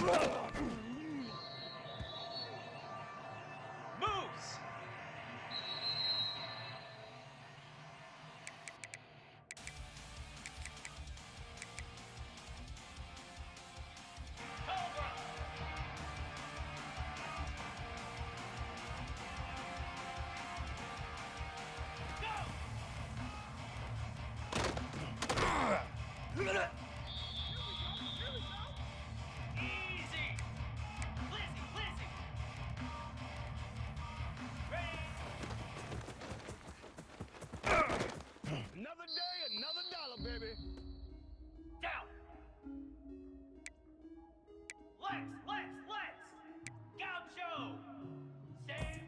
Moves! Cobra! Go! Easy! Lizzie, Lizzie! Ready? Another day, another dollar, baby. Down! Lex! Gaucho! Save!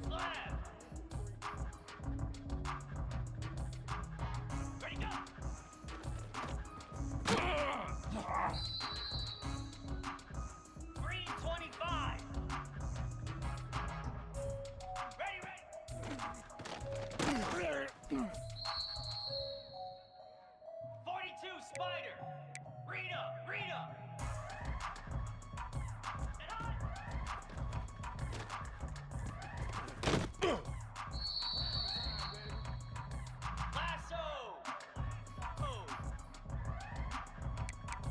Slab! Ready, go! 325! Ready! 42 Spider! Rita! And on! Lasso! Oh!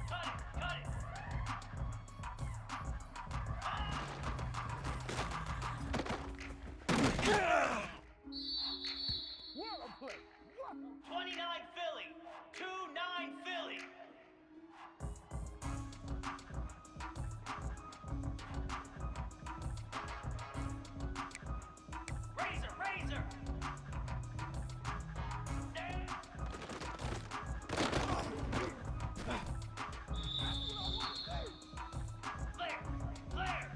Cut it! What a play! 29 Philly! 2-9 Philly! Razor! Stand! Flare!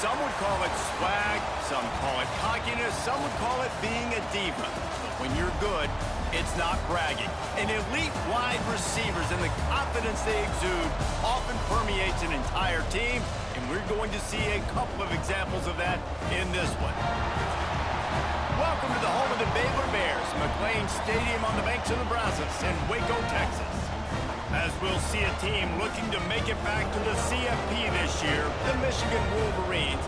Some would call it swag, some call it cockiness, some would call it being a diva. But when you're good, it's not bragging. And elite wide receivers and the confidence they exude often permeates an entire team, and we're going to see a couple of examples of that in this one. Welcome to the home of the Baylor Bears, McLean Stadium on the banks of the Brazos in Waco, Texas. As we'll see a team looking to make it back to the CFP this year, the Michigan Wolverines,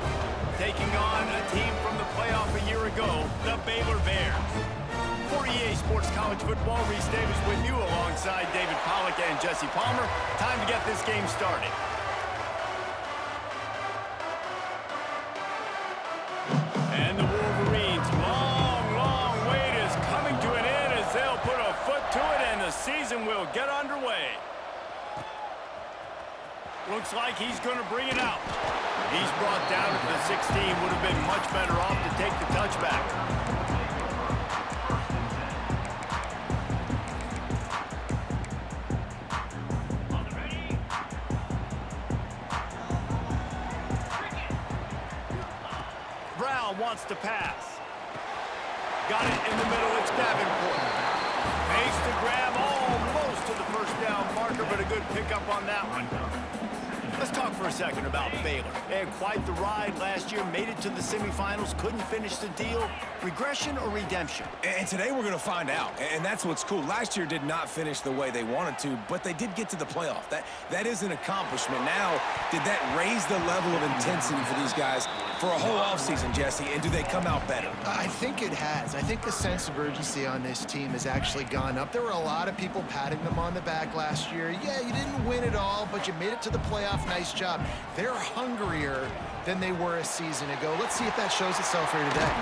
taking on a team from the playoff a year ago, the Baylor Bears. For EA Sports College Football, Reese Davis with you alongside David Pollack and Jesse Palmer. Time to get this game started. And the Wolverines' long wait is coming to an end as they'll put a foot to it and the season will get underway. Looks like he's going to bring it out. He's brought down at the 16. Would have been much better off to take the touchback. Brown wants to pass. Got it in the middle. It's Davenport. Makes the grab almost to the first down marker, but a good pickup on that one. Let's talk for a second about Baylor. They had quite the ride last year, made it to the semifinals, couldn't finish the deal. Regression or redemption? And today we're going to find out, and that's what's cool. Last year did not finish the way they wanted to, but they did get to the playoff. That is an accomplishment. Now, did that raise the level of intensity for these guys for a whole offseason, Jesse, and do they come out better? I think it has. I think the sense of urgency on this team has actually gone up. There were a lot of people patting them on the back last year. Yeah, you didn't win it all, but you made it to the playoff. Nice job. They're hungrier than they were a season ago. Let's see if that shows itself here today.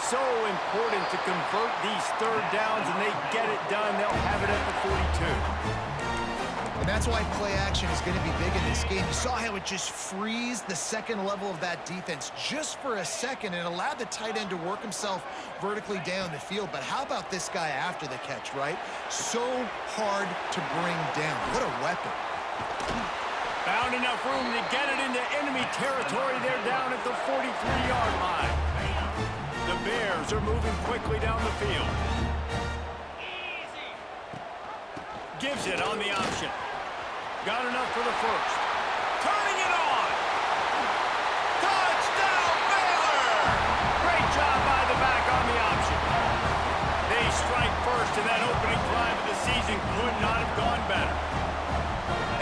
So important to convert these third downs, and they get it done. They'll have it at the 42. And that's why play action is going to be big in this game. You saw how it just freezed the second level of that defense just for a second and allowed the tight end to work himself vertically down the field. But how about this guy after the catch, right? So hard to bring down. What a weapon. Found enough room to get it into enemy territory. They're down at the 43-yard line. The Bears are moving quickly down the field. Easy. Gives it on the option. Got enough for the first. Turning it on. Touchdown, Baylor! Great job by the back on the option. They strike first, and that opening drive of the season could not have gone better.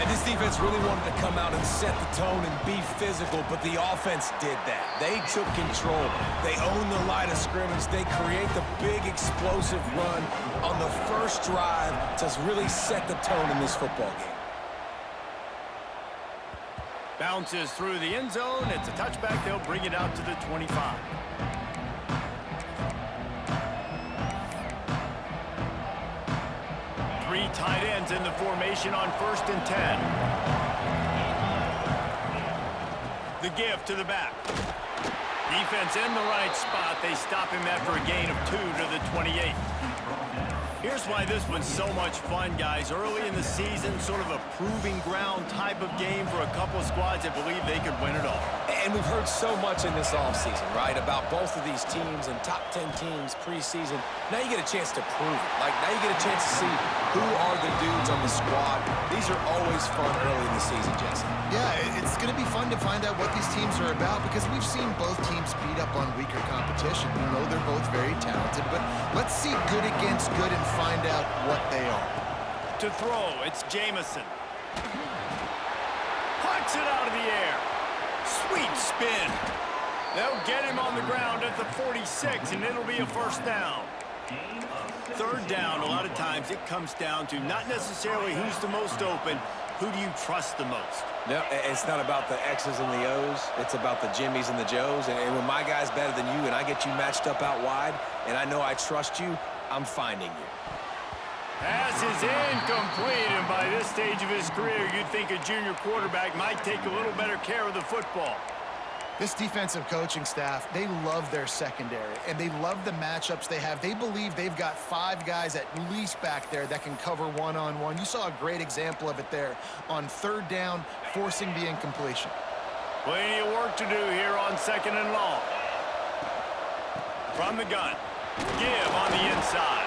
And this defense really wanted to come out and set the tone and be physical, but the offense did that. They took control. They owned the line of scrimmage. They create the big explosive run on the first drive to really set the tone in this football game. Bounces through the end zone. It's a touchback. They'll bring it out to the 25. Three tight ends in the formation on 1st and 10. The give to the back. Defense in the right spot. They stop him after a gain of 2 to the 28. Here's why this was so much fun, guys. Early in the season, sort of a proving ground type of game for a couple of squads that believe they could win it all. And we've heard so much in this offseason, right, about both of these teams and top 10 teams preseason. Now you get a chance to prove it. Like, now you get a chance to see who are the dudes on the squad. These are always fun early in the season, Jesse. Yeah, it's going to be fun to find out what these teams are about because we've seen both teams beat up on weaker competition. We know they're both very talented, but let's see good against good and find out what they are. To throw, it's Jamison. Pucks it out of the air. Sweet spin. They'll get him on the ground at the 46, and it'll be a first down. Third down, a lot of times it comes down to not necessarily who's the most open, who do you trust the most? No, it's not about the X's and the O's. It's about the Jimmies and the Joes. And when my guy's better than you and I get you matched up out wide and I know I trust you, I'm finding you. Pass is incomplete, and by this stage of his career, you'd think a junior quarterback might take a little better care of the football. This defensive coaching staff, they love their secondary, and they love the matchups they have. They believe they've got 5 guys at least back there that can cover one-on-one. You saw a great example of it there on third down, forcing the incompletion. Plenty of work to do here on 2nd and long. From the gun, give on the inside.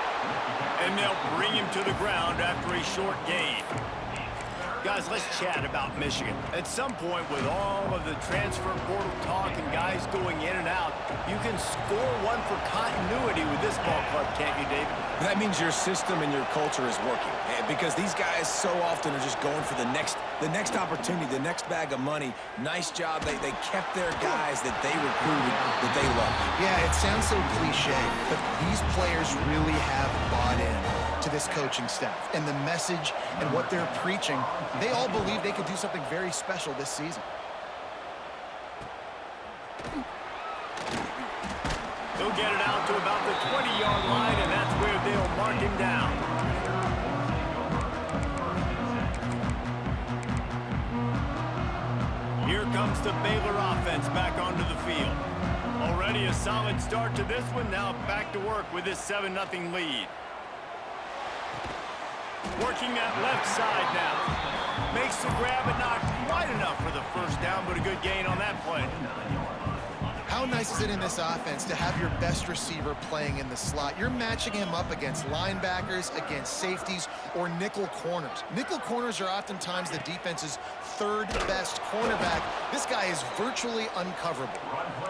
And they'll bring him to the ground after a short gain. Guys, let's chat about Michigan. At some point, with all of the transfer portal talk and guys going in and out, you can score one for continuity with this ball club, can't you, David? That means your system and your culture is working. Because these guys so often are just going for the next opportunity, the next bag of money. Nice job. They kept their guys that they recruited, that they love. Yeah, it sounds so cliche, but these players really have bought in to this coaching staff and the message and what they're preaching. They all believe they could do something very special this season. He'll get it out to about the 20-yard line, and that's where they'll mark him down. Here comes the Baylor offense back onto the field. Already a solid start to this one. Now back to work with this 7-0 lead. Working that left side now. Makes the grab, but not quite enough for the first down, but a good gain on that play. How nice is it in this offense to have your best receiver playing in the slot? You're matching him up against linebackers, against safeties, or nickel corners. Nickel corners are oftentimes the defense's third best cornerback. This guy is virtually uncoverable.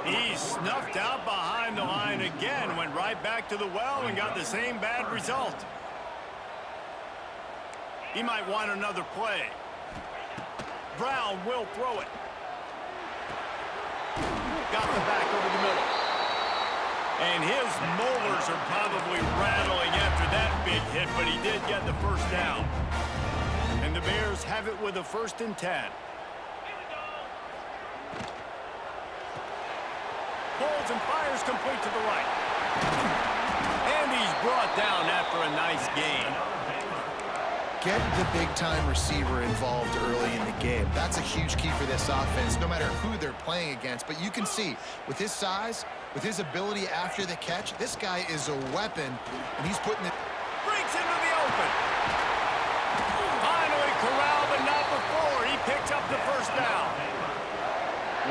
He snuffed out behind the line again, went right back to the well and got the same bad result. He might want another play. Brown will throw it. Got the back over the middle. And his molars are probably rattling after that big hit, but he did get the first down. And the Bears have it with a 1st and 10. Pulls and fires complete to the right. And he's brought down after a nice gain. Get the big-time receiver involved early in the game. That's a huge key for this offense, no matter who they're playing against. But you can see, with his size, with his ability after the catch, this guy is a weapon, and he's putting it... Breaks into the open. Finally corralled, but not before. He picks up the first down.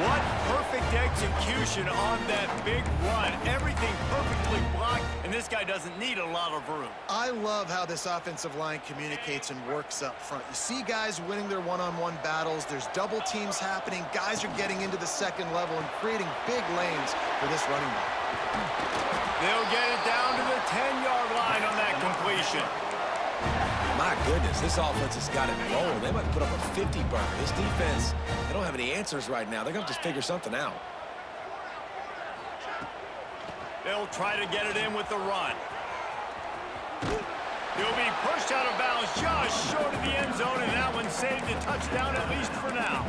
What perfect execution on that big run. Everything perfectly blocked, and this guy doesn't need a lot of room. I love how this offensive line communicates and works up front. You see guys winning their one-on-one battles. There's double teams happening. Guys are getting into the second level and creating big lanes for this running back. They'll get it down to the 10-yard line on that completion. My goodness, this offense has got it rolling. They might put up a 50-burger. This defense, they don't have any answers right now. They're going to just figure something out. They'll try to get it in with the run. He'll be pushed out of bounds just short of the end zone, and that one saved a touchdown at least for now.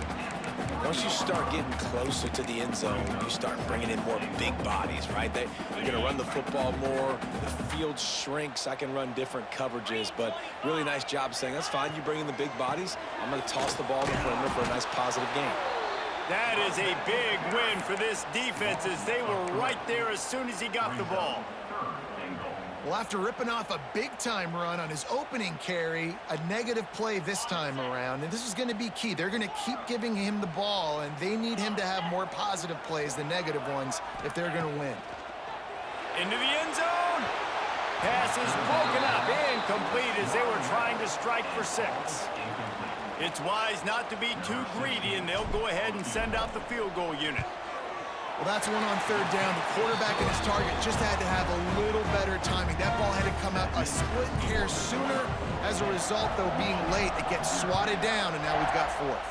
Once you start getting closer to the end zone, you start bringing in more big bodies, right? You're going to run the football more. The field shrinks. I can run different coverages, but really nice job saying, that's fine. You bring in the big bodies. I'm going to toss the ball in the perimeter for a nice positive gain. That is a big win for this defense as they were right there as soon as he got the ball. Well, after ripping off a big-time run on his opening carry, a negative play this time around, and this is going to be key. They're going to keep giving him the ball, and they need him to have more positive plays than negative ones if they're going to win. Into the end zone. Pass is broken up, incomplete as they were trying to strike for 6. It's wise not to be too greedy, and they'll go ahead and send out the field goal unit. Well, that's one on 3rd down. The quarterback and his target just had to have a little better timing. That ball had to come out a split hair sooner. As a result, though, being late, it gets swatted down, and now we've got 4th.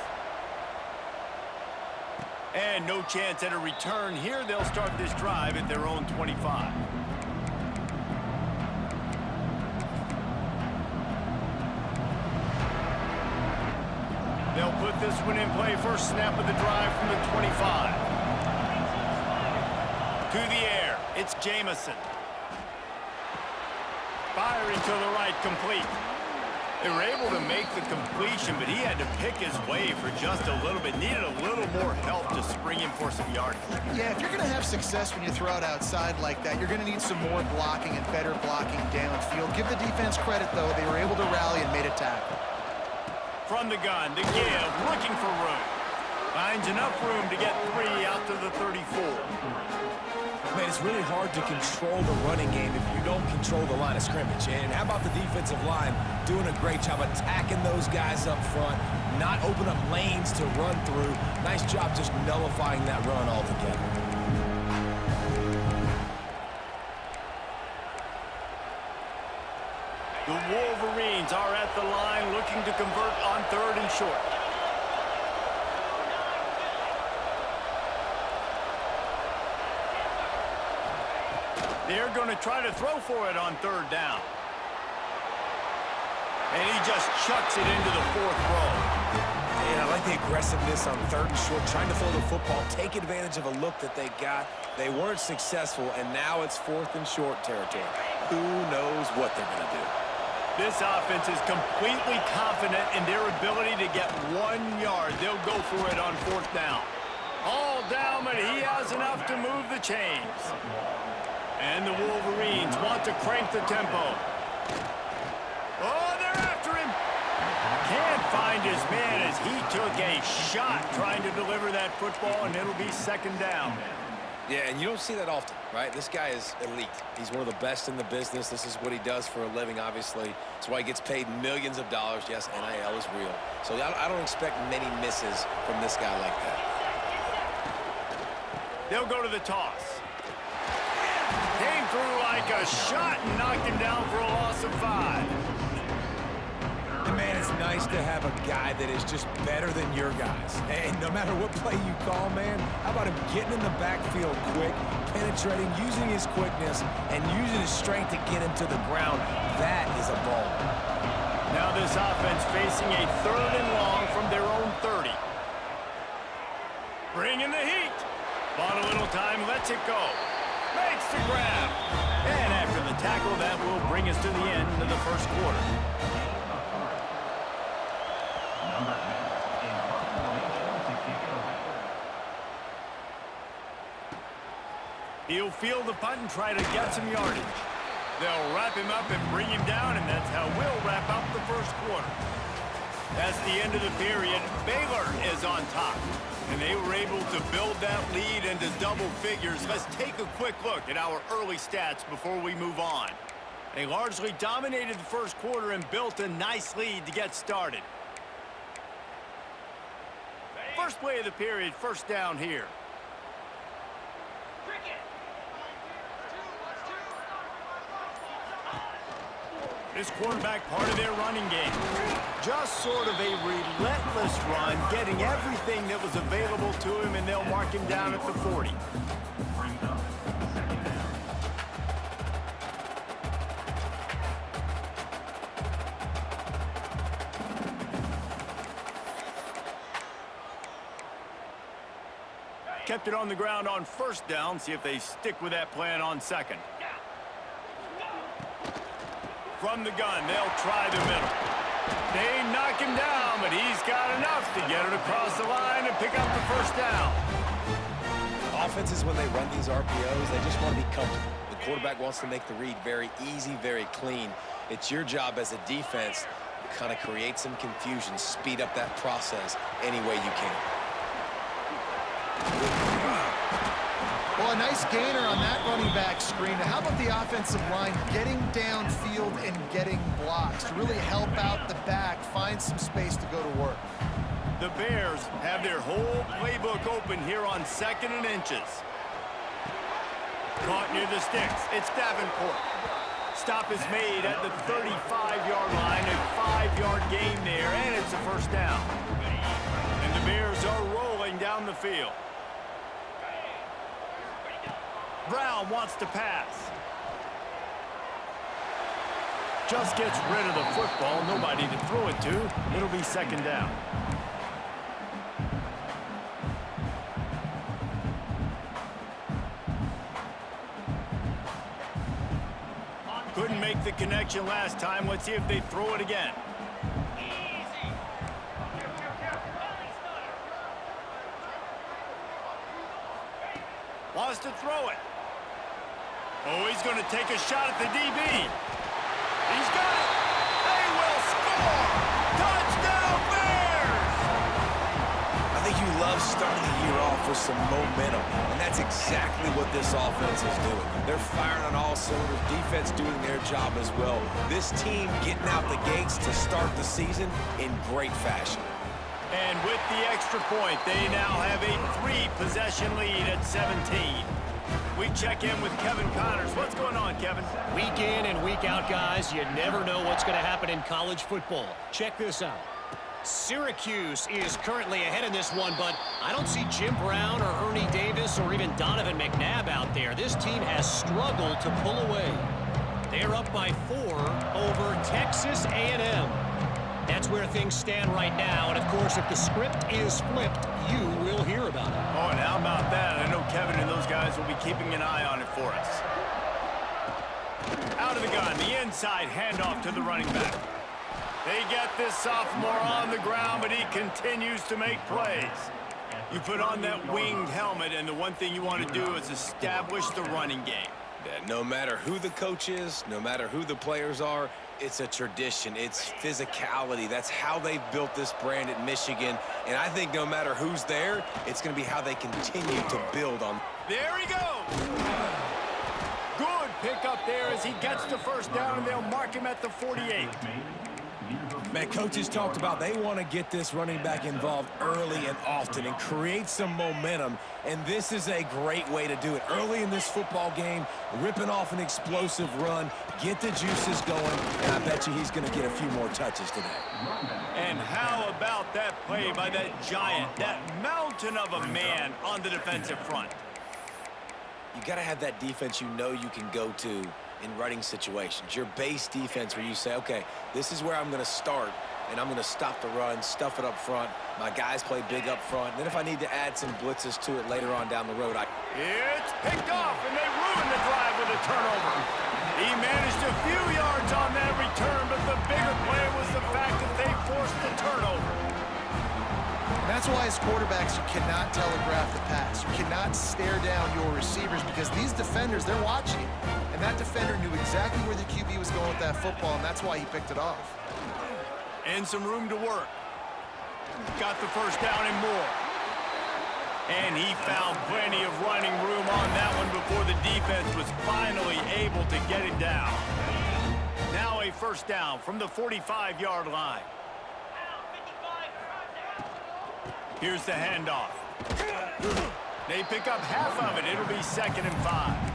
And no chance at a return here. They'll start this drive at their own 25. They'll put this one in play. First snap of the drive from the 25. To the air, it's Jamison. Firing to the right, complete. They were able to make the completion, but he had to pick his way for just a little bit. Needed a little more help to spring him for some yardage. Yeah, if you're going to have success when you throw it outside like that, you're going to need some more blocking and better blocking downfield. Give the defense credit, though. They were able to rally and made a tackle. From the gun, the give, looking for room. Finds enough room to get 3 out to the 34. Man, it's really hard to control the running game if you don't control the line of scrimmage. And how about the defensive line doing a great job attacking those guys up front, not open up lanes to run through. Nice job just nullifying that run altogether. The Wolverines are at the line looking to convert on 3rd and short. They're going to try to throw for it on 3rd down. And he just chucks it into the 4th row. And I like the aggressiveness on 3rd and short, trying to throw the football, take advantage of a look that they got. They weren't successful, and now it's 4th and short territory. Who knows what they're going to do? This offense is completely confident in their ability to get 1 yard. They'll go for it on 4th down. All down, but he has enough to move the chains. And the Wolverines want to crank the tempo. Oh, they're after him. Can't find his man as he took a shot trying to deliver that football, and it'll be 2nd down. Yeah, and you don't see that often, right? This guy is elite. He's one of the best in the business. This is what he does for a living, obviously. That's why he gets paid millions of dollars. Yes, NIL is real. So I don't expect many misses from this guy like that. They'll go to the toss. Came through like a shot and knocked him down for a loss of 5. And man, it's nice to have a guy that is just better than your guys. And no matter what play you call, man, how about him getting in the backfield quick, penetrating, using his quickness, and using his strength to get him to the ground. That is a ball. Now this offense facing a 3rd and long from their own 30. Bringing the heat. Bought a little time, lets it go. Makes the grab. And after the tackle, that will bring us to the end of the 1st quarter. He'll field the punt and try to get some yardage. They'll wrap him up and bring him down, and that's how we'll wrap up the 1st quarter. That's the end of the period. Baylor is on top, and they were able to build that lead into double figures. Let's take a quick look at our early stats before we move on. They largely dominated the 1st quarter and built a nice lead to get started. First play of the period, 1st down here. This quarterback part of their running game. Just sort of a relentless run, getting everything that was available to him, and they'll mark him down at the 40. Kept it on the ground on 1st down. See if they stick with that plan on 2nd. From the gun, they'll try the middle. They knock him down, but he's got enough to get it across the line and pick up the 1st down. Offenses, when they run these RPOs, they just want to be comfortable. The quarterback wants to make the read very easy, very clean. It's your job as a defense to kind of create some confusion, speed up that process any way you can. Well, a nice gainer on that running back screen. How about the offensive line getting downfield and getting blocks to really help out the back, find some space to go to work? The Bears have their whole playbook open here on 2nd and inches. Caught near the sticks. It's Davenport. Stop is made at the 35-yard line. A 5-yard gain there, and it's a 1st down. And the Bears are rolling down the field. Brown wants to pass. Just gets rid of the football. Nobody to throw it to. It'll be 2nd down. Couldn't make the connection last time. Let's see if they throw it again. Wants to throw it. Oh, he's going to take a shot at the DB. He's got it. They will score. Touchdown, Bears! I think you love starting the year off with establish some momentum. And that's exactly what this offense is doing. They're firing on all cylinders. Defense doing their job as well. This team getting out the gates to start the season in great fashion. And with the extra point, they now have a 3-possession lead at 17. We check in with Kevin Connors. What's going on, Kevin? Week in and week out, guys, you never know what's going to happen in college football. Check this out. Syracuse is currently ahead in this one, but I don't see Jim Brown or Ernie Davis or even Donovan McNabb out there. This team has struggled to pull away. They're up by 4 over Texas A&M. That's where things stand right now, and of course, if the script is flipped, you will hear about it. Oh, and how about that? I know Kevin and those guys will be keeping an eye on it for us. Out of the gun, the inside handoff to the running back. They get this sophomore on the ground, but he continues to make plays. You put on that winged helmet, and the one thing you want to do is establish the running game. Yeah, no matter who the coach is, no matter who the players are, it's a tradition. It's physicality. That's how they've built this brand at Michigan. And I think no matter who's there, it's going to be how they continue to build on. There he goes. Good pick up there as he gets the first down, and they'll mark him at the 48. Man, coaches talked about they want to get this running back involved early and often and create some momentum, and this is a great way to do it. Early in this football game, ripping off an explosive run, get the juices going, and I bet you he's going to get a few more touches today. And how about that play by that giant, that mountain of a man on the defensive front? You got to have that defense you know you can go to in running situations. Your base defense where you say, okay, this is where I'm going to start, and I'm going to stop the run, stuff it up front. My guys play big up front. And then if I need to add some blitzes to it later on down the road, It's picked off, and they ruined the drive with a turnover. He managed a few yards on that return, but the bigger play was the fact that they forced the turnover. That's why as quarterbacks, you cannot telegraph the pass. You cannot stare down your receivers because these defenders, they're watching it. And that defender knew exactly where the QB was going with that football, and that's why he picked it off. And some room to work. Got the first down and more. And he found plenty of running room on that one before the defense was finally able to get him down. Now a first down from the 45-yard line. Here's the handoff. They pick up half of it. It'll be 2nd and 5.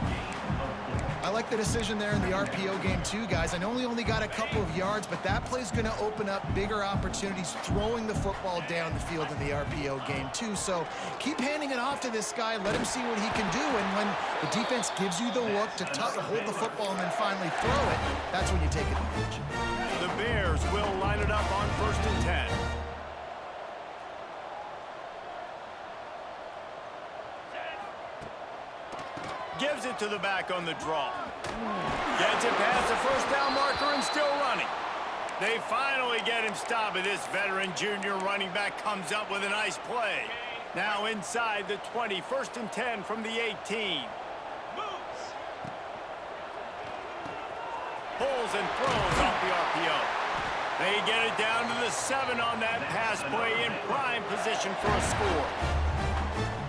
I like the decision there in the RPO game too, guys. I know he only got a couple of yards, but that play's going to open up bigger opportunities throwing the football down the field in the RPO game too. So keep handing it off to this guy. Let him see what he can do. And when the defense gives you the look to hold the football and then finally throw it, that's when you take advantage. The Bears will line it up on 1st and 10. Gives it to the back on the draw. Gets it past the first down marker and still running. They finally get him stopped, and this veteran junior running back comes up with a nice play. Now inside the 20, 1st and 10 from the 18. Pulls and throws off the RPO. They get it down to the 7 on that pass play in prime position for a score.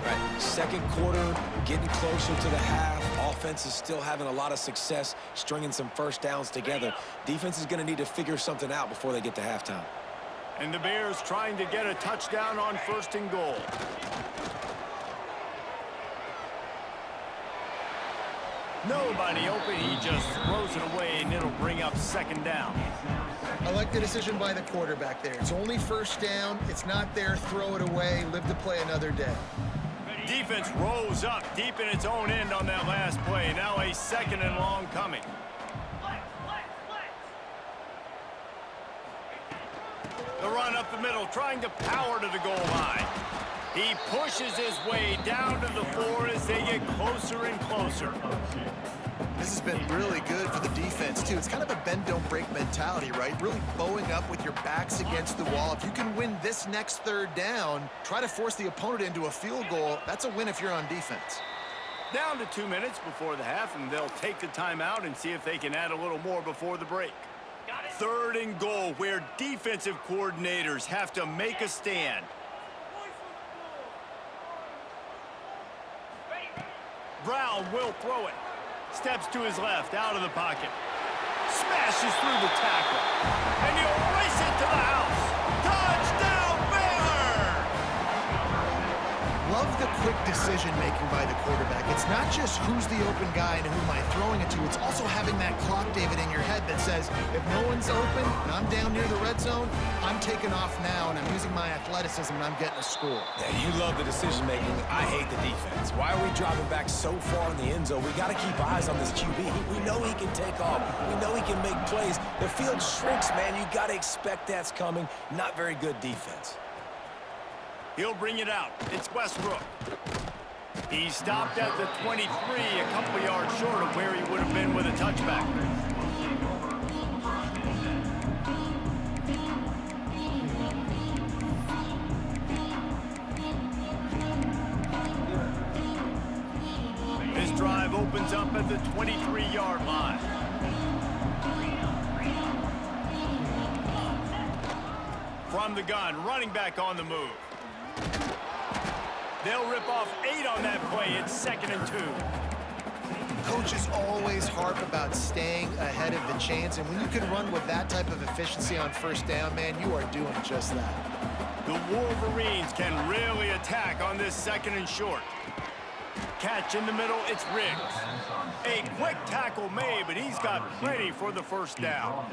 Right. Second quarter, getting closer to the half. Offense is still having a lot of success stringing some first downs together. Defense is going to need to figure something out before they get to halftime. And the Bears trying to get a touchdown on 1st and goal. Nobody open. He just throws it away, and it'll bring up 2nd down. I like the decision by the quarterback there. It's only 1st down. It's not there. Throw it away. Live to play another day. Defense rolls up deep in its own end on that last play. Now a 2nd and long coming. The run up the middle, trying to power to the goal line. He pushes his way down to the 4 as they get closer and closer. This has been really good for the defense, too. It's kind of a bend-don't-break mentality, right? Really bowing up with your backs against the wall. If you can win this next 3rd down, try to force the opponent into a field goal. That's a win if you're on defense. Down to 2 minutes before the half, and they'll take the timeout and see if they can add a little more before the break. 3rd and goal, where defensive coordinators have to make a stand. Brown will throw it. Steps to his left, out of the pocket. Smashes through the tackle. And he'll race it to the house. Touchdown, Baylor! Love the quick decision-making by the quarterback. It's not just who's the open guy and who am I throwing it to. It's also having that clock, David, in your head that says, if no one's open and I'm down near the red zone, I'm taking off now and I'm using my athleticism and I'm getting a score. Yeah, you love the decision-making. I hate the defense. Why are we dropping back so far in the end zone? We got to keep eyes on this QB. We know he can take off. We know he can make plays. The field shrinks, man. You got to expect that's coming. Not very good defense. He'll bring it out. It's Westbrook. He stopped at the 23, a couple of yards short of where he would have been with a touchback. This drive opens up at the 23-yard line. From the gun, running back on the move. They'll rip off 8 on that play. It's 2nd and 2. Coaches always harp about staying ahead of the chains, and when you can run with that type of efficiency on first down, man, you are doing just that. The Wolverines can really attack on this 2nd and short. Catch in the middle, it's Riggs. A quick tackle made, but he's got plenty for the first down.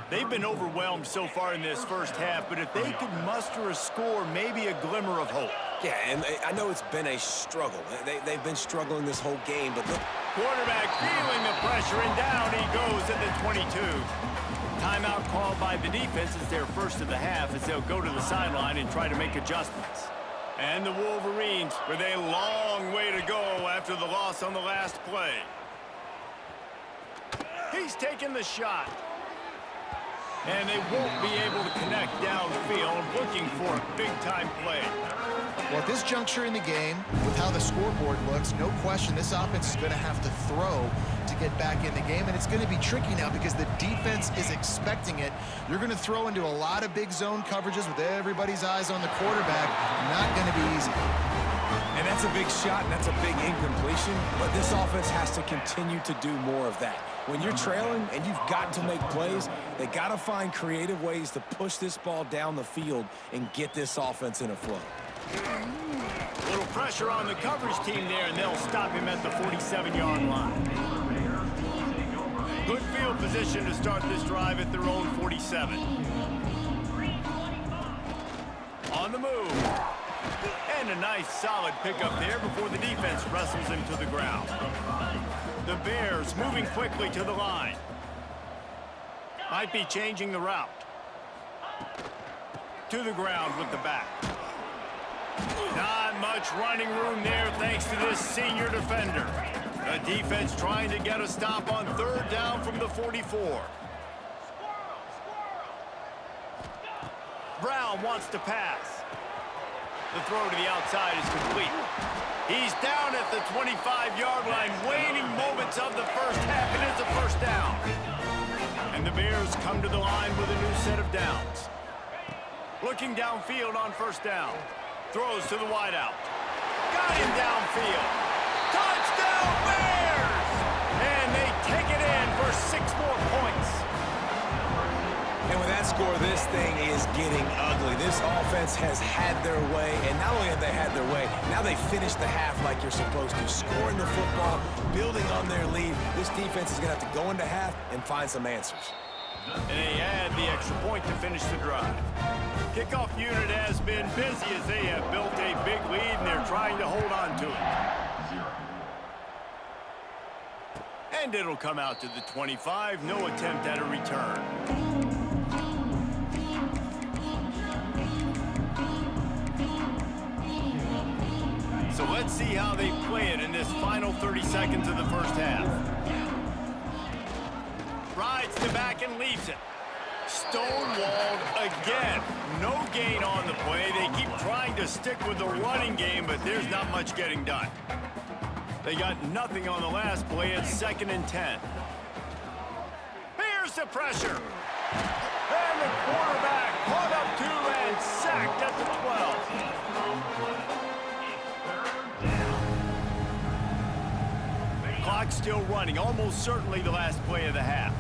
They've been overwhelmed so far in this first half, but if they could muster a score, maybe a glimmer of hope. Yeah, and I know it's been a struggle. They've been struggling this whole game, but look. Quarterback feeling the pressure, and down he goes at the 22. Timeout called by the defense is their first of the half as they'll go to the sideline and try to make adjustments. And the Wolverines with a long way to go after the loss on the last play. He's taking the shot. And they won't be able to connect downfield, looking for a big-time play. Well, at this juncture in the game, with how the scoreboard looks, no question this offense is going to have to throw to get back in the game, and it's going to be tricky now because the defense is expecting it. You're going to throw into a lot of big zone coverages with everybody's eyes on the quarterback. Not going to be easy. And that's a big shot, and that's a big incompletion, but this offense has to continue to do more of that. When you're trailing and you've got to make plays, they got to find creative ways to push this ball down the field and get this offense in a flow. A little pressure on the coverage team there, and they'll stop him at the 47-yard line. Good field position to start this drive at their own 47. On the move. And a nice solid pickup there before the defense wrestles him to the ground. The Bears moving quickly to the line. Might be changing the route. To the ground with the back. Not much running room there thanks to this senior defender. The defense trying to get a stop on 3rd down from the 44. Brown wants to pass. The throw to the outside is complete. He's down at the 25-yard line, waning moments of the first half. It is a first down. And the Bears come to the line with a new set of downs. Looking downfield on first down. Throws to the wideout. Got him downfield. Touchdown, Bears! And they take it in for 6 more points. And with that score, this thing is getting ugly. This offense has had their way, and not only have they had their way, now they finish the half like you're supposed to, scoring the football, building on their lead. This defense is going to have to go into half and find some answers. And they add the extra point to finish the drive. Kickoff unit has been busy as they have built a big lead, and they're trying to hold on to it. And it'll come out to the 25. No attempt at a return. So let's see how they play it in this final 30 seconds of the first half. Rides to back and leaves it. Stonewalled again. No gain on the play. They keep trying to stick with the running game, but there's not much getting done. They got nothing on the last play. It's 2nd and 10. Here's the pressure. And the quarterback caught up to and sacked at the 12. clock still running, almost certainly the last play of the half.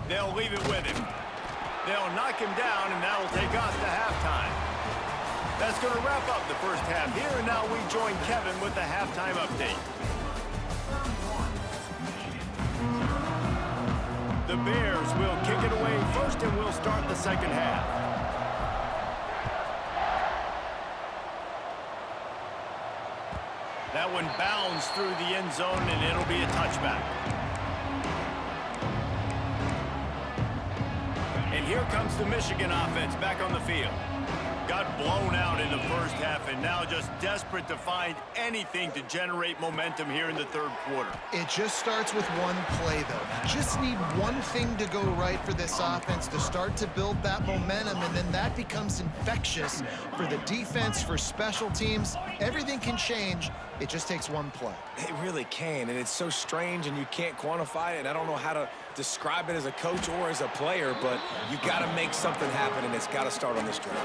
They'll leave it with him. They'll knock him down, and that'll take us to halftime. That's going to wrap up the first half here, and now we join Kevin with the halftime update. The Bears will kick it away first, and we'll start the second half. That one bounds through the end zone, and it'll be a touchback. And here comes the Michigan offense back on the field. Got blown out in the first half, and now just desperate to find anything to generate momentum here in the third quarter. It just starts with one play, though. You just need one thing to go right for this offense to start to build that momentum, and then that becomes infectious for the defense, for special teams. Everything can change. It just takes one play. It really can, and it's so strange, and you can't quantify it, and I don't know how to describe it as a coach or as a player, but you got to make something happen, and it's got to start on this drive.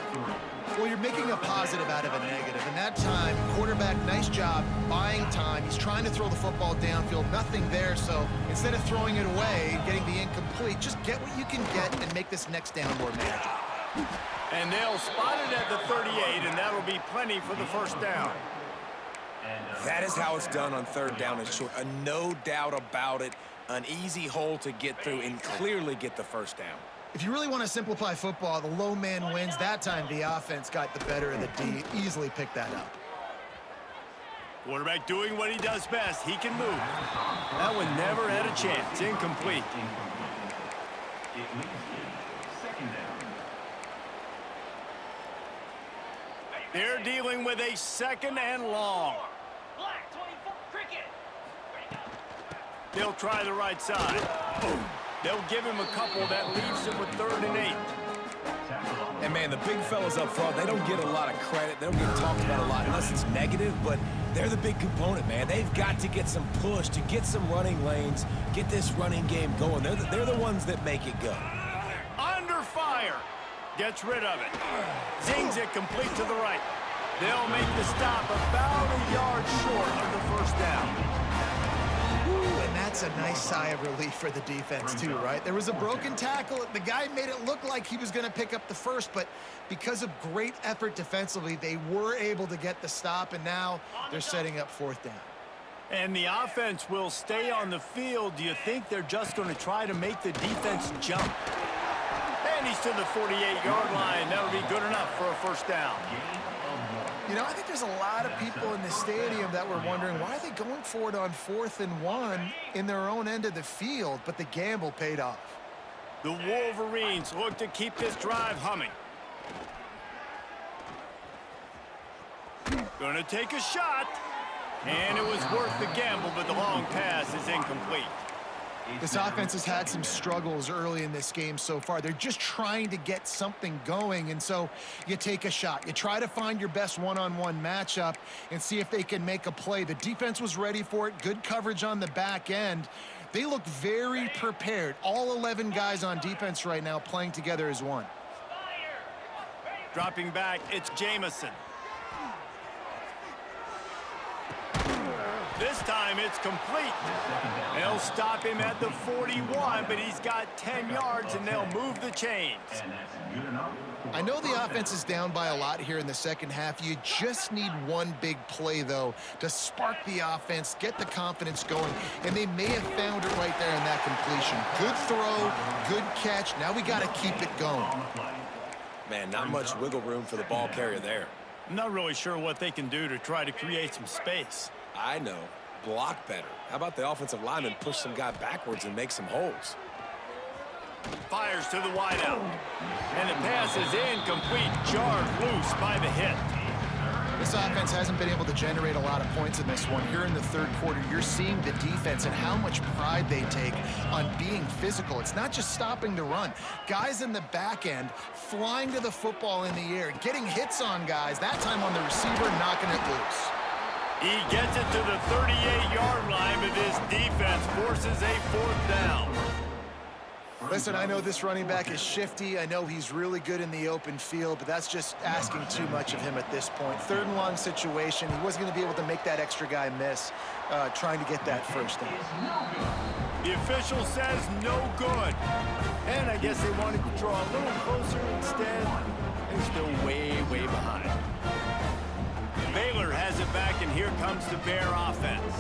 Well, you're making a positive out of a negative, and that time, quarterback, nice job, buying time. He's trying to throw the football downfield, nothing there, so instead of throwing it away, getting the incomplete, just get what you can get and make this next down more manageable. And they'll spot it at the 38, and that'll be plenty for the first down. That is how it's done on third down and short. No doubt about it. An easy hole to get through and clearly get the first down. If you really want to simplify football, the low man wins. That time, the offense got the better of the D. Easily picked that up. Quarterback doing what he does best. He can move. That one never had a chance. Incomplete. They're dealing with a second and long. They'll try the right side. They'll give him a couple that leaves him with 3rd and 8. And, man, the big fellas up front, they don't get a lot of credit. They don't get talked about a lot unless it's negative, but they're the big component, man. They've got to get some push, to get some running lanes, get this running game going. They're the ones that make it go. Under fire. Gets rid of it. Zings it complete to the right. They'll make the stop about a yard short of the first down. And that's a nice sigh of relief for the defense, too, right? There was a broken tackle. The guy made it look like he was going to pick up the first, but because of great effort defensively, they were able to get the stop, and now they're setting up 4th down. And the offense will stay on the field. Do you think they're just going to try to make the defense jump? And he's to the 48-yard line. That'll be good enough for a first down. You know, I think there's a lot of people in the stadium that were wondering, why are they going for it on 4th and 1 in their own end of the field? But the gamble paid off. The Wolverines look to keep this drive humming. Gonna take a shot. And it was worth the gamble, but the long pass is incomplete. This offense has had some struggles early in this game so far. They're just trying to get something going, and so you take a shot. You try to find your best one-on-one matchup and see if they can make a play. The defense was ready for it. Good coverage on the back end. They look very prepared. All 11 guys on defense right now playing together as one. Dropping back, it's Jamison. This time it's complete. They'll stop him at the 41, but he's got 10 yards, and they'll move the chains. I know the offense is down by a lot here in the second half. You just need one big play, though, to spark the offense, get the confidence going, and they may have found it right there in that completion. Good throw, good catch. Now we got to keep it going. Man, not much wiggle room for the ball carrier there. I'm not really sure what they can do to try to create some space. I know. Block better. How about the offensive lineman push some guy backwards and make some holes? Fires to the wideout. And the pass is incomplete. Jarred loose by the hit. This offense hasn't been able to generate a lot of points in this one. Here in the third quarter, you're seeing the defense and how much pride they take on being physical. It's not just stopping the run. Guys in the back end flying to the football in the air, getting hits on guys, that time on the receiver, knocking it loose. He gets it to the 38-yard line, but this defense forces a 4th down. Listen, I know this running back is shifty. I know he's really good in the open field, but that's just asking too much of him at this point. 3rd and long situation. He wasn't going to be able to make that extra guy miss trying to get that first down. The official says no good. And I guess they wanted to draw a little closer instead. They're still way, way behind. Baylor has it back, and here comes the Bear offense.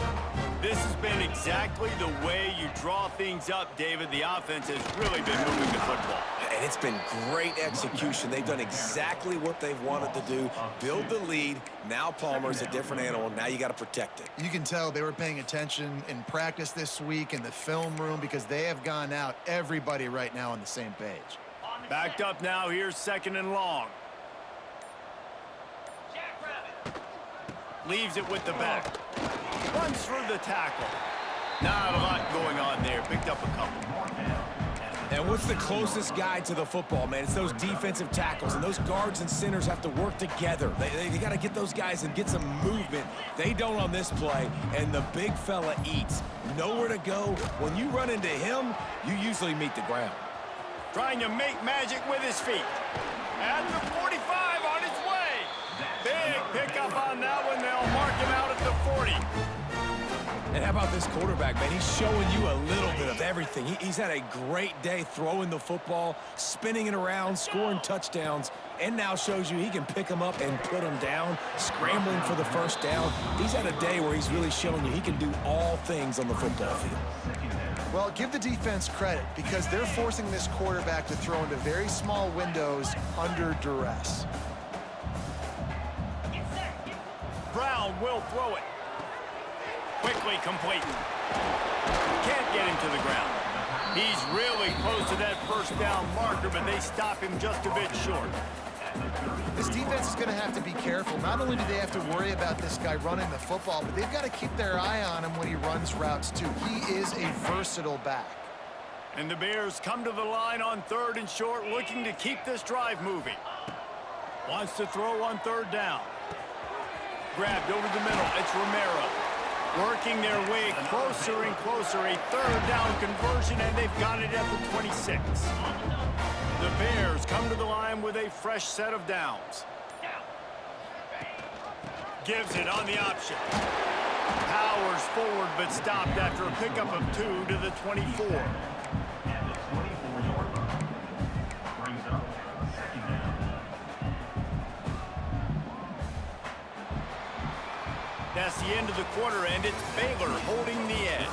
This has been exactly the way you draw things up, David. The offense has really been moving the football. And it's been great execution. They've done exactly what they've wanted to do. Build the lead. Now Palmer's a different animal. Now you got to protect it. You can tell they were paying attention in practice this week in the film room because they have gone out, everybody right now on the same page. Backed up now. Here's 2nd and long. Leaves it with the back. Runs through the tackle. Not a lot going on there. Picked up a couple. And what's the closest guy to the football, man? It's those defensive tackles, and those guards and centers have to work together. They got to get those guys and get some movement. They don't on this play, and the big fella eats. Nowhere to go. When you run into him, you usually meet the ground. Trying to make magic with his feet. At the 45 on his way. Big pickup on that one. They'll mark him out at the 40. And how about this quarterback, man? He's showing you a little bit of everything. He's had a great day throwing the football, spinning it around, scoring touchdowns, and now shows you he can pick them up and put them down, scrambling for the first down. He's had a day where he's really showing you he can do all things on the football field. Well, give the defense credit because they're forcing this quarterback to throw into very small windows under duress. Brown will throw it. Quickly complete. Can't get him to the ground. He's really close to that first down marker, but they stop him just a bit short. This defense is going to have to be careful. Not only do they have to worry about this guy running the football, but they've got to keep their eye on him when he runs routes, too. He is a versatile back. And the Bears come to the line on 3rd and short, looking to keep this drive moving. Wants to throw on 3rd down. Grabbed over the middle. It's Romero. Working their way closer and closer. A 3rd down conversion, and they've got it at the 26. The Bears come to the line with a fresh set of downs. Gives it on the option. Powers forward, but stopped after a pickup of 2 to the 24. That's the end of the quarter, and it's Baylor holding the edge.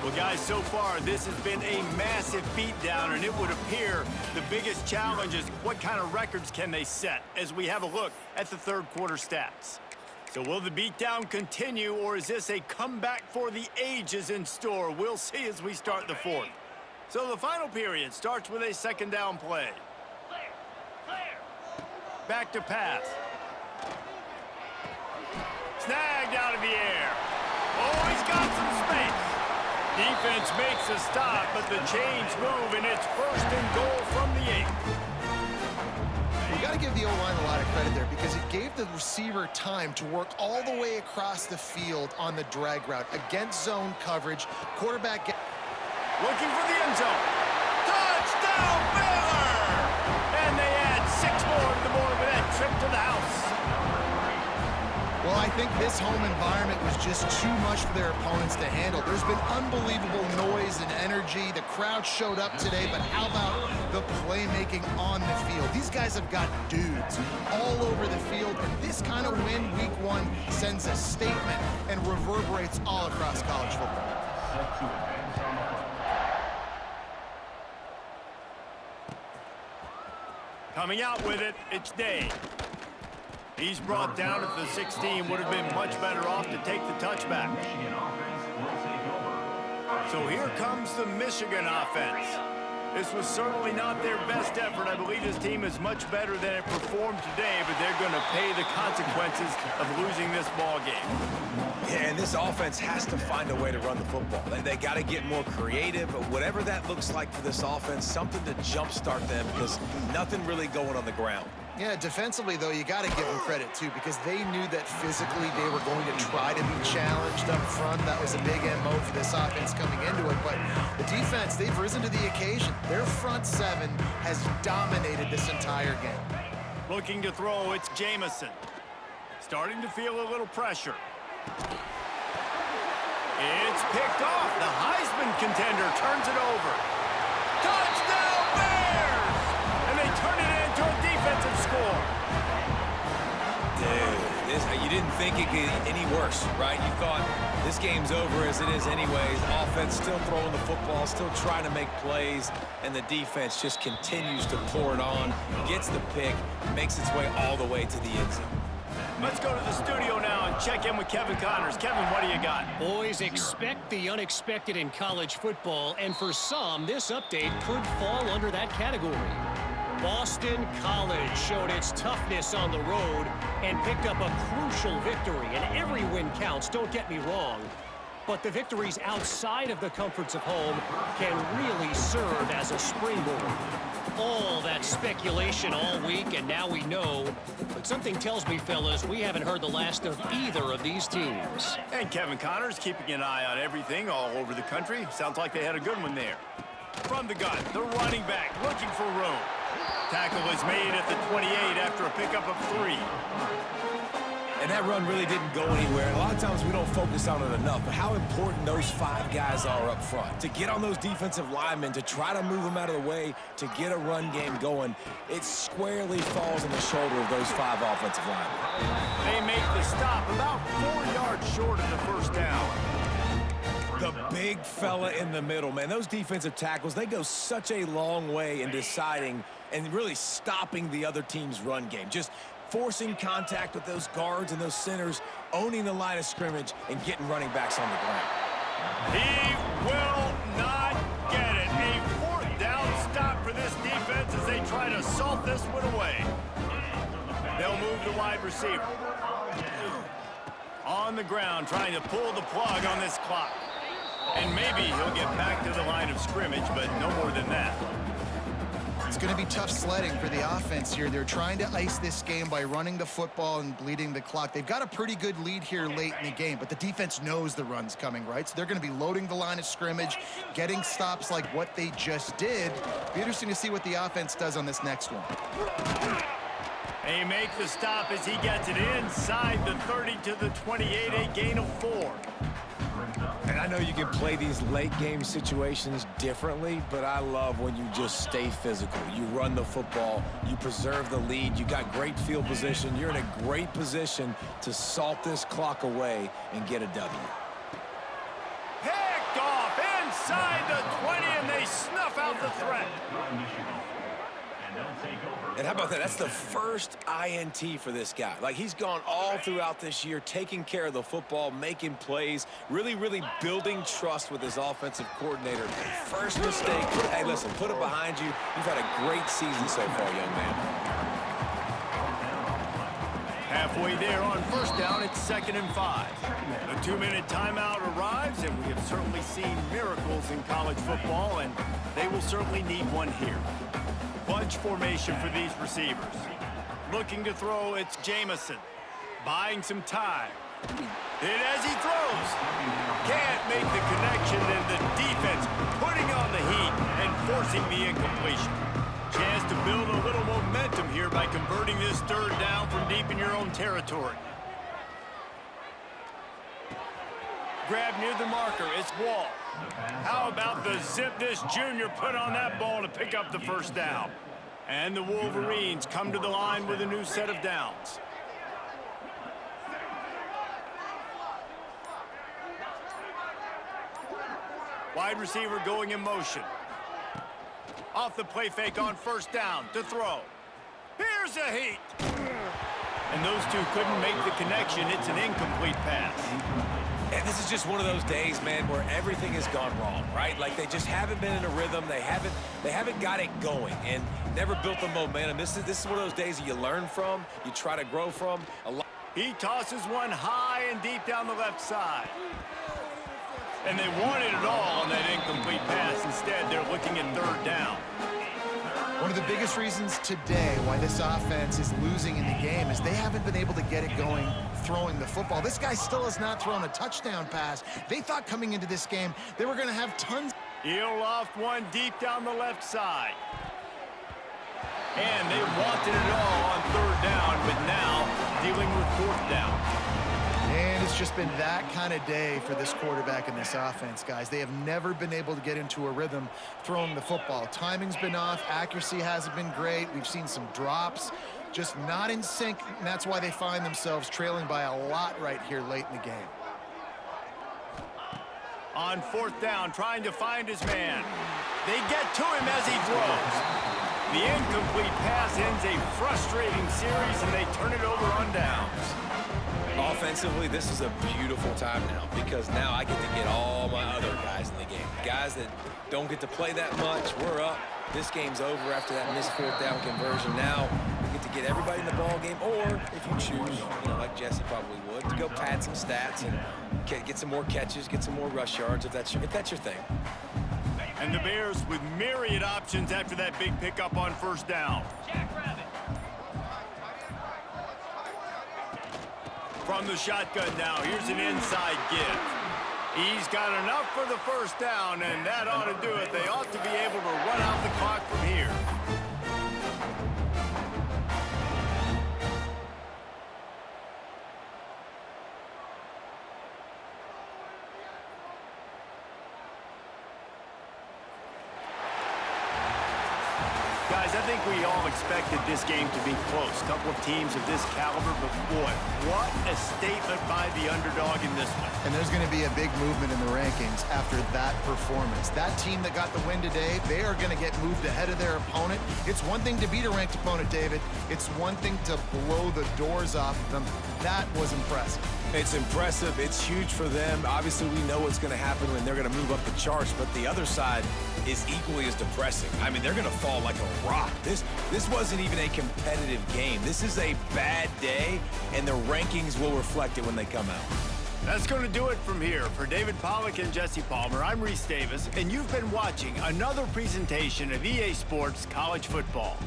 Well, guys, so far, this has been a massive beatdown, and it would appear the biggest challenge is what kind of records can they set as we have a look at the 3rd quarter stats. So will the beatdown continue, or is this a comeback for the ages in store? We'll see as we start the 4th. So the final period starts with a 2nd down play. Back to pass. Snagged out of the air. Oh, he's got some space. Defense makes a stop, but the chains move, and it's 1st and goal from the 8. We got to give the O-line a lot of credit there because it gave the receiver time to work all the way across the field on the drag route against zone coverage. Quarterback looking for the end zone. Touchdown, Baylor! And they add 6 more to the board with that trip to the house. Well, I think this home environment was just too much for their opponents to handle. There's been unbelievable noise and energy. The crowd showed up today, but how about the playmaking on the field? These guys have got dudes all over the field, and this kind of win week 1 sends a statement and reverberates all across college football. Coming out with it, it's Day. He's brought down at the 16. Would have been much better off to take the touchback. So here comes the Michigan offense. This was certainly not their best effort. I believe this team is much better than it performed today, but they're going to pay the consequences of losing this ball game. Yeah, and this offense has to find a way to run the football. They got to get more creative, but whatever that looks like for this offense, something to jumpstart them because nothing really going on the ground. Yeah, defensively, though, you got to give them credit, too, because they knew that physically they were going to try to be challenged up front. That was a big MO for this offense coming into it. But the defense, they've risen to the occasion. Their front seven has dominated this entire game. Looking to throw, it's Jamison. Starting to feel a little pressure. It's picked off. The Heisman contender turns it over. Touchdown Bears! And they turn it into a defensive score. Dude, you didn't think it could get any worse, right? You thought this game's over as it is anyways. Offense still throwing the football, still trying to make plays, and the defense just continues to pour it on, gets the pick, makes its way all the way to the end zone. Let's go to the studio now and check in with Kevin Connors. Kevin, what do you got? Boys, expect the unexpected in college football, and for some, this update could fall under that category. Boston College showed its toughness on the road and picked up a crucial victory, and every win counts, don't get me wrong. But the victories outside of the comforts of home can really serve as a springboard. All that speculation all week, and now we know. But something tells me, fellas, we haven't heard the last of either of these teams. And Kevin Connors keeping an eye on everything all over the country. Sounds like they had a good one there. From the gun, the running back looking for room. Tackle is made at the 28 after a pickup of 3. And that run really didn't go anywhere. A lot of times we don't focus on it enough, but how important those 5 guys are up front. To get on those defensive linemen, to try to move them out of the way, to get a run game going, it squarely falls on the shoulder of those 5 offensive linemen. They make the stop about 4 yards short of the first down. The big fella in the middle, man. Those defensive tackles, they go such a long way in deciding and really stopping the other team's run game. Just forcing contact with those guards and those centers, owning the line of scrimmage, and getting running backs on the ground. He will not get it. A 4th down stop for this defense as they try to salt this one away. They'll move the wide receiver. On the ground, trying to pull the plug on this clock. And maybe he'll get back to the line of scrimmage, but no more than that. It's going to be tough sledding for the offense here. They're trying to ice this game by running the football and bleeding the clock. They've got a pretty good lead here late in the game, but the defense knows the run's coming, right? So they're going to be loading the line of scrimmage, getting stops like what they just did. Be interesting to see what the offense does on this next one. They make the stop as he gets it inside the 30 to the 28, a gain of 4. And I know you can play these late-game situations differently, but I love when you just stay physical. You run the football, you preserve the lead, you got great field position, you're in a great position to salt this clock away and get a W. Picked off inside the 20, and they snuff out the threat. And how about that? That's the first INT for this guy. Like, he's gone all throughout this year, taking care of the football, making plays, really, really building trust with his offensive coordinator. First mistake. Hey, listen, put it behind you. You've had a great season so far, young man. Halfway there on first down, it's 2nd and 5. A 2-minute timeout arrives, and we have certainly seen miracles in college football, and they will certainly need one here. Bunch formation for these receivers. Looking to throw, it's Jamison. Buying some time. Hit as he throws. Can't make the connection, and the defense putting on the heat and forcing the incompletion. Chance to build a little momentum here by converting this 3rd down from deep in your own territory. Grab near the marker, it's Wall. How about the zip this junior put on that ball to pick up the first down? And the Wolverines come to the line with a new set of downs. Wide receiver going in motion. Off the play fake on first down to throw. Here's a heat. And those two couldn't make the connection. It's an incomplete pass. And this is just one of those days, man, where everything has gone wrong, right? Like, they just haven't been in a rhythm. They haven't got it going and never built the momentum. This is one of those days that you learn from, you try to grow from. He tosses one high and deep down the left side. And they wanted it all on that incomplete pass. Instead, they're looking at 3rd down. One of the biggest reasons today why this offense is losing in the game is they haven't been able to get it going throwing the football. This guy still has not thrown a touchdown pass. They thought coming into this game they were going to have tons. He'll loft one deep down the left side. And they wanted it all on third down, but now dealing with fourth down. And it's just been that kind of day for this quarterback and this offense, guys. They have never been able to get into a rhythm throwing the football. Timing's been off. Accuracy hasn't been great. We've seen some drops. Just not in sync, and that's why they find themselves trailing by a lot right here late in the game. On fourth down, trying to find his man. They get to him as he throws. The incomplete pass ends a frustrating series, and they turn it over on downs. Offensively, this is a beautiful time now because now I get to get all my other guys in the game. Guys that don't get to play that much, we're up. This game's over after that missed fourth down conversion. Now we get to get everybody in the ball game, or if you choose, like Jesse probably would, to go pad some stats and get some more catches, get some more rush yards if that's your thing. And the Bears with myriad options after that big pickup on first down. From the shotgun now, here's an inside give. He's got enough for the first down, and that ought to do it. They ought to be able to run out the clock from here. Guys, I think we all expected this game to be close. A couple of teams of this caliber, but boy, what a statement by the underdog in this one. And there's going to be a big movement in the rankings after that performance. That team that got the win today, they are going to get moved ahead of their opponent. It's one thing to beat a ranked opponent, David. It's one thing to blow the doors off of them. That was impressive. It's impressive. It's huge for them. Obviously, we know what's going to happen when they're going to move up the charts, but the other side is equally as depressing. I mean, they're going to fall like a rock. This wasn't even a competitive game. This is a bad day, and the rankings will reflect it when they come out. That's going to do it from here. For David Pollack and Jesse Palmer, I'm Reese Davis, and you've been watching another presentation of EA Sports College Football.